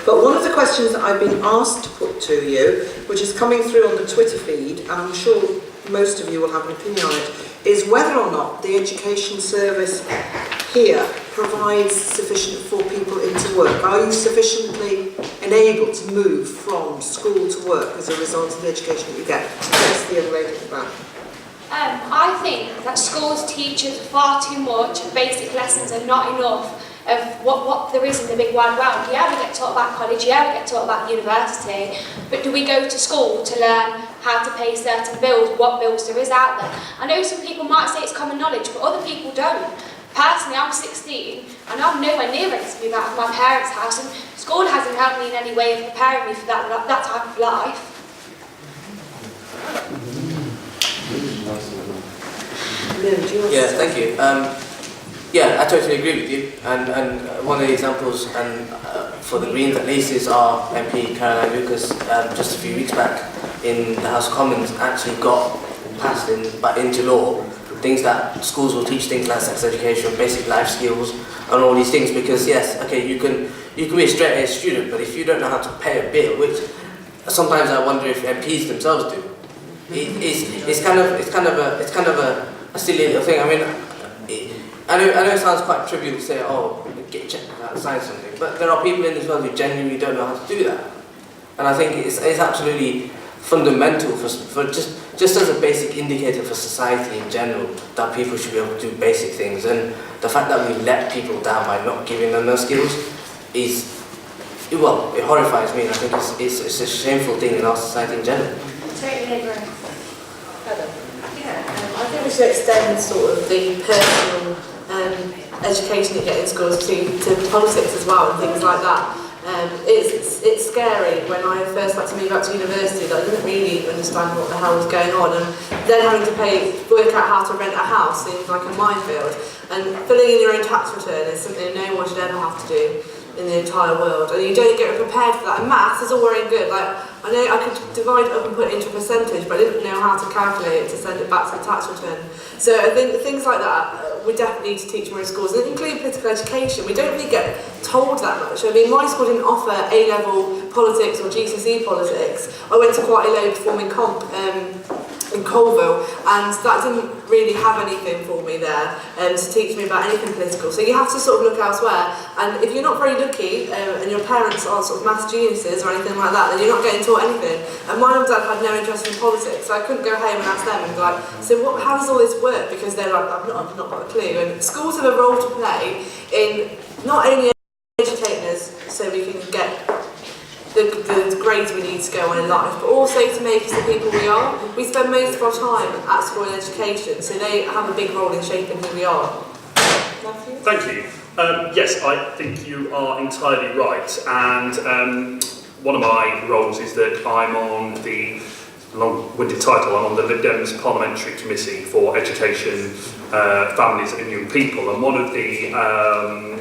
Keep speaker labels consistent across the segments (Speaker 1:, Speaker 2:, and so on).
Speaker 1: But one of the questions that I've been asked to put to you, which is coming through on the Twitter feed, and I'm sure most of you will have an opinion on it, is whether or not the education service here provides sufficient for people into work. Are you sufficiently enabled to move from school to work as a result of the education that you get? That's the young lady at the back.
Speaker 2: I think that schools teach us far too much, and basic lessons are not enough of what there is in the big wide world. Yeah, we get taught about college, yeah, we get taught about university, but do we go to school to learn how to pay certain bills, what bills there is out there? I know some people might say it's common knowledge, but other people don't. Personally, I'm 16 and I'm nowhere near ready to move out of my parents' house, and school hasn't helped me in any way of preparing me for that type of life.
Speaker 3: Yeah, thank you. Yeah, I totally agree with you. And one of the examples, and for the Greens at least, is our MP Caroline Lucas. Just a few weeks back in the House of Commons, actually got passed into law things that schools will teach, things like sex education, basic life skills, and all these things. Because yes, okay, you can be a straight A student, but if you don't know how to pay a bill, which sometimes I wonder if MPs themselves do, it's kind of a silly little thing. I mean, I know it sounds quite trivial to say, oh, get checked out and sign something, but there are people in this world who genuinely don't know how to do that. And I think it's absolutely fundamental for just as a basic indicator for society in general, that people should be able to do basic things. And the fact that we let people down by not giving them those skills is, well, it horrifies me, and I think it's a shameful thing in our society in general.
Speaker 2: Totally agree.
Speaker 4: I think we should extend sort of the personal education you get in schools to politics as well and things like that. It's scary when I first had to move out to university that I didn't really understand what the hell was going on, and then having to work out how to rent a house seems like a minefield, and filling in your own tax return is something no one should ever have to do in the entire world, and you don't get prepared for that. And maths is all very good. Like, I know I could divide up and put it into a percentage, but I didn't know how to calculate it to send it back to the tax return. So I think things like that we definitely need to teach more in schools, and include political education. We don't really get told that much. I mean, my school didn't offer A-level politics or GCSE politics. I went to quite a low-performing comp in Colville, and that didn't really have anything for me there to teach me about anything political. So you have to sort of look elsewhere, and if you're not very lucky and your parents are sort of maths geniuses or anything like that, then you're not getting taught anything. And my mum and dad had no interest in politics, so I couldn't go home and ask them and be like, so how does all this work? Because they're like, I've not got a clue. And schools have a role to play in not only educating us so we can get the grades we need to go on in life, but also to make us the people we are. We spend most of our time at school and education, so they have a big role in shaping who we are. Matthew?
Speaker 5: Thank you. Yes, I think you are entirely right, and one of my roles is that I'm on the long-winded title, I'm on the Lib Dem's parliamentary committee for education, families and young people, and one of the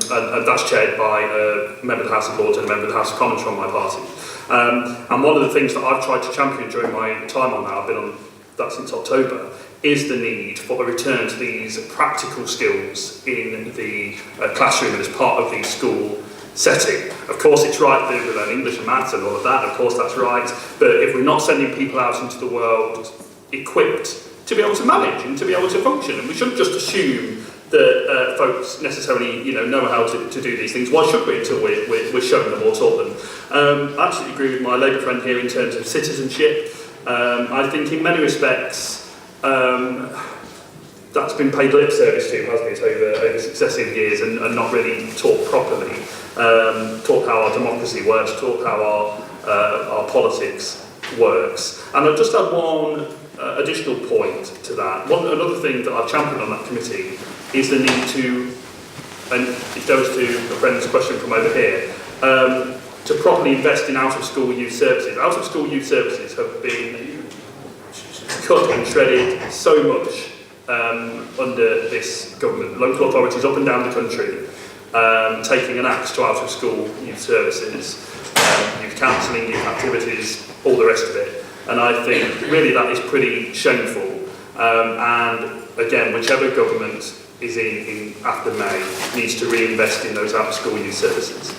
Speaker 5: and that's chaired by a member of the House of Lords and a member of the House of Commons from my party. And one of the things that I've tried to champion during my time on that, I've been on that since October, is the need for a return to these practical skills in the classroom and as part of the school setting. Of course it's right that we learn English and maths and all of that, of course that's right, but if we're not sending people out into the world equipped to be able to manage and to be able to function, and we shouldn't just assume that folks necessarily know how to do these things. Why should we until we're showing them or taught them? I actually agree with my Labour friend here in terms of citizenship. I think in many respects that's been paid lip service to, hasn't it, over successive years, and not really taught properly. Taught how our democracy works, taught how our politics works. And I've just had one additional point to that. Another thing that I've championed on that committee is the need to, and it goes to a friend's question from over here, to properly invest in out-of-school youth services. Out-of-school youth services have been cut and shredded so much under this government. Local authorities up and down the country taking an axe to out-of-school youth services, youth counselling, youth activities, all the rest of it. And I think really that is pretty shameful. And again, whichever government is in after May needs to reinvest in those out-of-school youth services.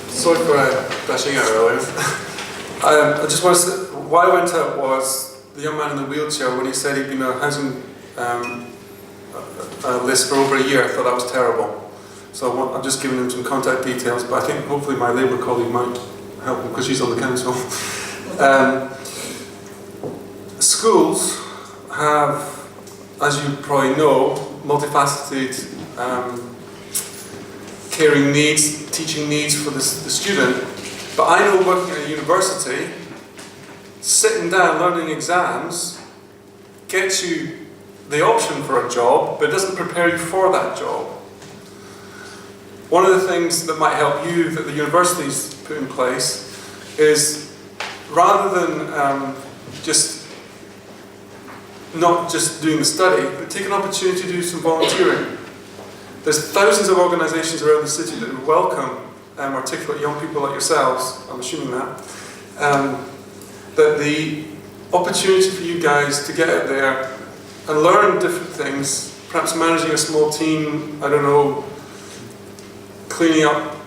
Speaker 6: Sorry for dashing out earlier. I just want to say, why I went up was the young man in the wheelchair, when he said he'd been on a housing list for over a year. I thought that was terrible. So I'm just giving him some contact details, but I think hopefully my Labour colleague might help him because she's on the council. Schools have, as you probably know, multifaceted caring needs, teaching needs for the student. But I know working at a university, sitting down learning exams gets you the option for a job, but it doesn't prepare you for that job. One of the things that might help you that the university's put in place is, rather than not just doing the study, but take an opportunity to do some volunteering. There's thousands of organisations around the city that would welcome articulate young people like yourselves, I'm assuming that the opportunity for you guys to get out there and learn different things, perhaps managing a small team, I don't know, cleaning up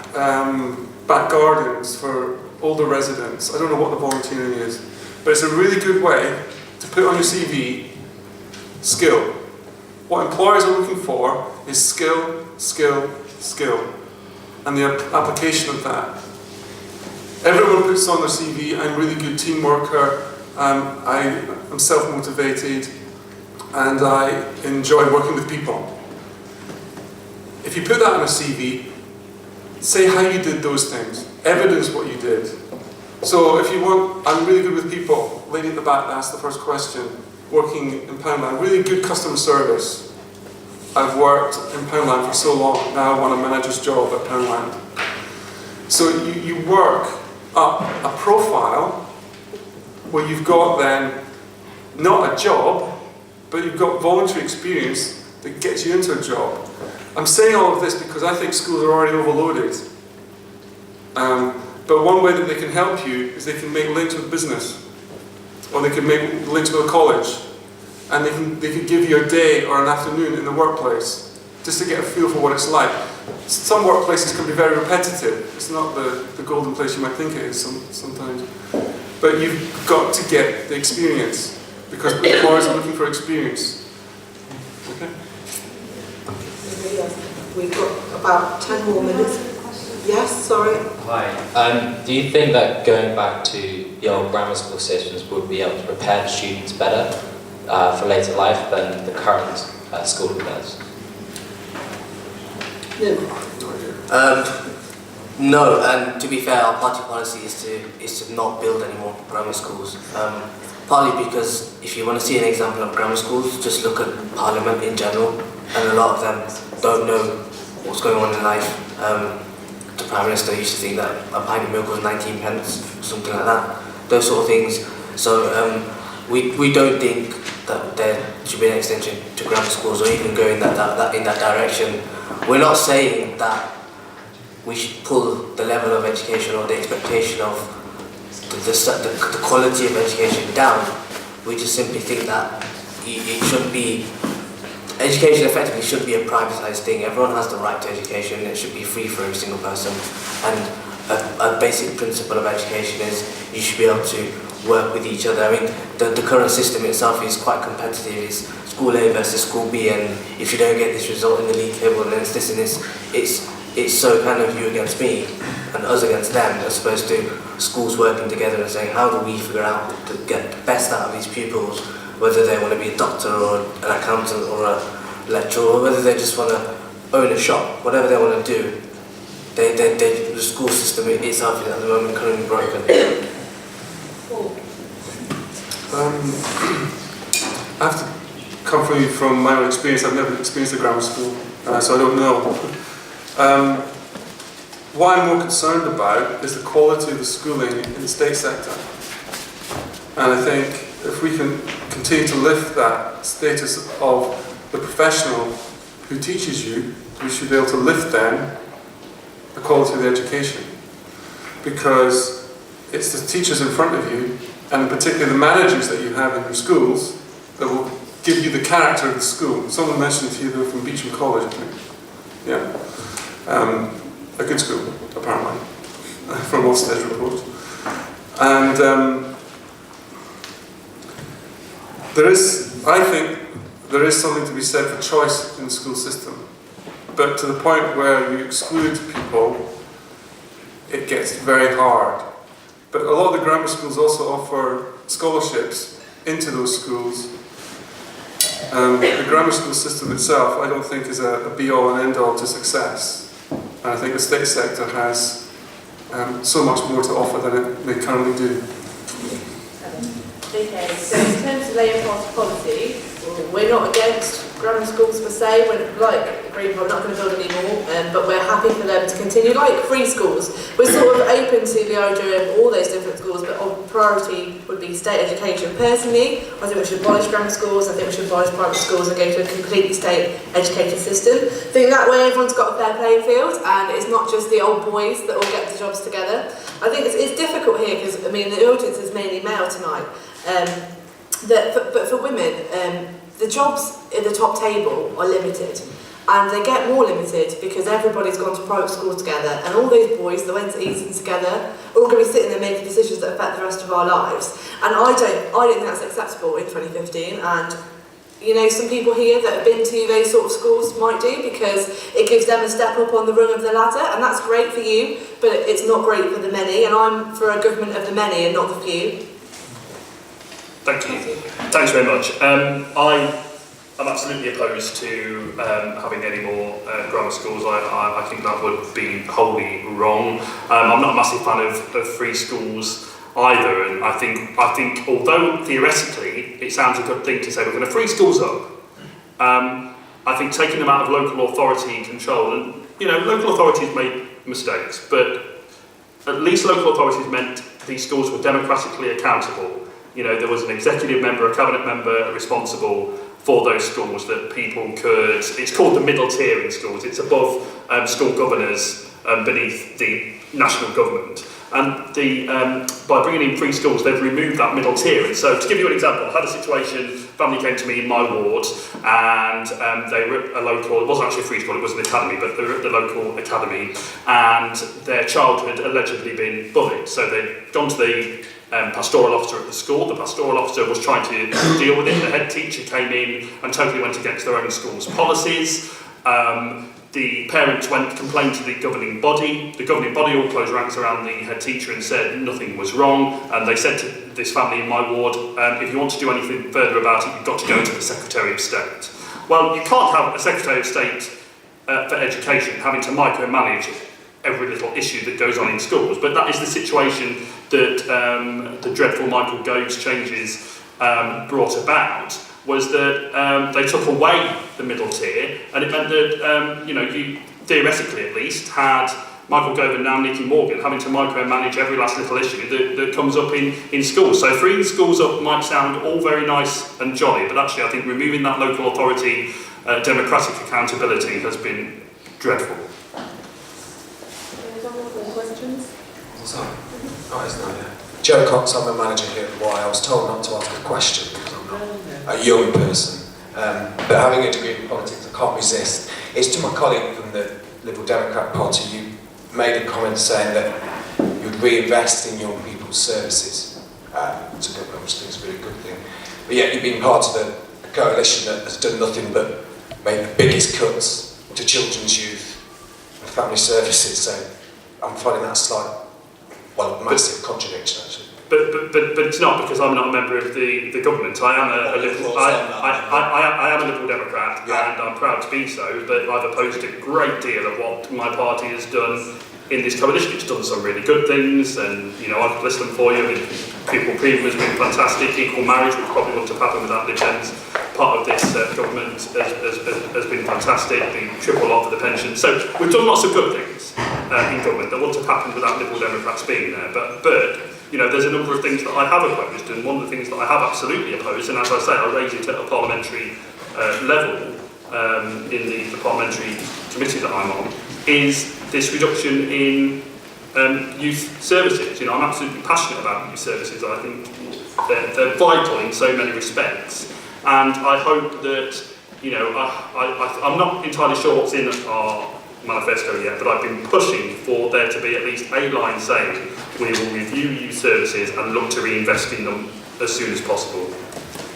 Speaker 6: back gardens for older residents. I don't know what the volunteering is, but it's a really good way to put on your CV skill. What employers are looking for is skill, skill, skill, and the application of that. Everyone puts on their CV, I'm a really good team worker, I am self-motivated, and I enjoy working with people. If you put that on a CV, say how you did those things, evidence what you did. So if you want, I'm really good with people, lady at the back asked the first question, working in Poundland, really good customer service. I've worked in Poundland for so long, now I want a manager's job at Poundland. So you work up a profile where you've got then not a job, but you've got voluntary experience that gets you into a job. I'm saying all of this because I think schools are already overloaded. But one way that they can help you is they can make links with business, or they can make links with a college, and they can give you a day or an afternoon in the workplace just to get a feel for what it's like. Some workplaces can be very repetitive. It's not the golden place you might think it is sometimes. But you've got to get the experience, because employers are looking for experience. Okay?
Speaker 1: We've got about 10 more minutes. Yes, sorry.
Speaker 7: Hi. Do you think that going back to the old grammar school systems would be able to prepare the students better for later life than the current schooling does?
Speaker 3: No, and to be fair, our party policy is to not build any more grammar schools. Partly because if you want to see an example of grammar schools, just look at Parliament in general, and a lot of them don't know what's going on in life. The Prime Minister used to think that a pint of milk was 19 pence, something like that. Those sort of things. So we don't think that there should be an extension to grammar schools or even go in that direction. We're not saying that we should pull the level of education or the expectation of the quality of education down. We just simply think that it should be, education effectively should be a privatised thing. Everyone has the right to education. It should be free for every single person. And a basic principle of education is you should be able to work with each other. I mean, the current system itself is quite competitive. It's school A versus school B, and if you don't get this result in the league table, then it's this and this. It's so kind of you against me and us against them, as opposed to schools working together and saying, how do we figure out to get the best out of these pupils, whether they want to be a doctor or an accountant or a lecturer, or whether they just want to own a shop, whatever they want to do. The school system itself is at the moment currently broken.
Speaker 6: I have to come from my own experience. I've never experienced a grammar school, so I don't know. What I'm more concerned about is the quality of the schooling in the state sector. And I think if we can continue to lift that status of the professional who teaches you, we should be able to lift them the quality of the education. Because it's the teachers in front of you, and particularly the managers that you have in your schools, that will give you the character of the school. Someone mentioned to you they were from Beecham College, I think. Yeah. A good school, apparently, from Ofsted report. And I think there is something to be said for choice in the school system, but to the point where you exclude people, it gets very hard. But a lot of the grammar schools also offer scholarships into those schools. The grammar school system itself, I don't think, is a be-all and end-all to success. And I think the state sector has so much more to offer than they currently do.
Speaker 4: Okay, so in terms of Labour Party policy, we're not against grammar schools per se. We're like Green, we're not going to build any more, but we're happy for them to continue. Like free schools, we're sort of open to the idea of all those different schools, but our priority would be state education. Personally, I think we should abolish grammar schools. I think we should abolish private schools and go to a completely state-educated system. I think that way everyone's got a fair playing field, and it's not just the old boys that all get the jobs together. I think it's difficult here because, I mean, the audience is mainly male tonight. But for women, the jobs in the top table are limited, and they get more limited because everybody's gone to private school together, and all those boys that went to Eton together are all going to be sitting there making decisions that affect the rest of our lives. And I don't think that's acceptable in 2015. And you know, some people here that have been to those sort of schools might do, because it gives them a step up on the rung of the ladder, and that's great for you, but it's not great for the many. And I'm for a government of the many and not the few.
Speaker 5: Thank you. Thanks very much. I'm absolutely opposed to having any more grammar schools. I think that would be wholly wrong. I'm not a massive fan of free schools either, and I think although theoretically it sounds a good thing to say we're going to free schools up, I think taking them out of local authority control, and you know, local authorities make mistakes, but at least local authorities meant these schools were democratically accountable. You know, there was an executive member, a cabinet member responsible for those schools that people could, it's called the middle tier in schools, it's above school governors beneath the national government. And by bringing in free schools, they've removed that middle tier. And so, to give you an example, I had a situation, family came to me in my ward, and they were at a local, it wasn't actually a free school, it was an academy, but they were at the local academy, and their child had allegedly been bullied. So they'd gone to the pastoral officer at the school. The pastoral officer was trying to deal with it. The head teacher came in and totally went against their own school's policies. The parents went, complained to the governing body. The governing body all closed ranks around the head teacher and said nothing was wrong. And they said to this family in my ward, if you want to do anything further about it, you've got to go to the Secretary of State. Well, you can't have a Secretary of State for Education having to micromanage every little issue that goes on in schools, but that is the situation that the dreadful Michael Gove's changes brought about, was that they took away the middle tier, and it meant that you know, you theoretically at least had Michael Gove and now Nicky Morgan having to micromanage every last little issue that comes up in schools. So freeing schools up might sound all very nice and jolly, but actually I think removing that local authority democratic accountability has been dreadful.
Speaker 8: Joe Cox, I'm a manager here at Y. I was told not to ask a question because I'm not a young person, but having a degree in politics I can't resist. It's to my colleague from the Liberal Democrat Party. You made a comment saying that you'd reinvest in young people's services. It's a good, which I think is a really good thing. But yet you've been part of a coalition that has done nothing but make the biggest cuts to children's youth and family services. So I'm finding that a slight, well, massive contradiction actually.
Speaker 5: But it's not because I'm not a member of the government. I am a Liberal. I am a Liberal Democrat, and I'm proud to be so. But I've opposed a great deal of what my party has done in this coalition. It's done some really good things, and you know, I could list them for you. I mean, Pupil Premium has been fantastic. Equal marriage, which probably wouldn't have happened without Lib Dem's part of this government, has been fantastic. The triple lot for the pension. So we've done lots of good things in government that wouldn't have happened without Liberal Democrats being there. But you know, there's a number of things that I have opposed, and one of the things that I have absolutely opposed, and as I say, I raise it at a parliamentary level in the parliamentary committee that I'm on, is this reduction in youth services. You know, I'm absolutely passionate about youth services. I think they're vital in so many respects, and I hope that, you know, I'm not entirely sure what's in our manifesto yet, but I've been pushing for there to be at least a line saying we will review youth services and look to reinvest in them as soon as possible.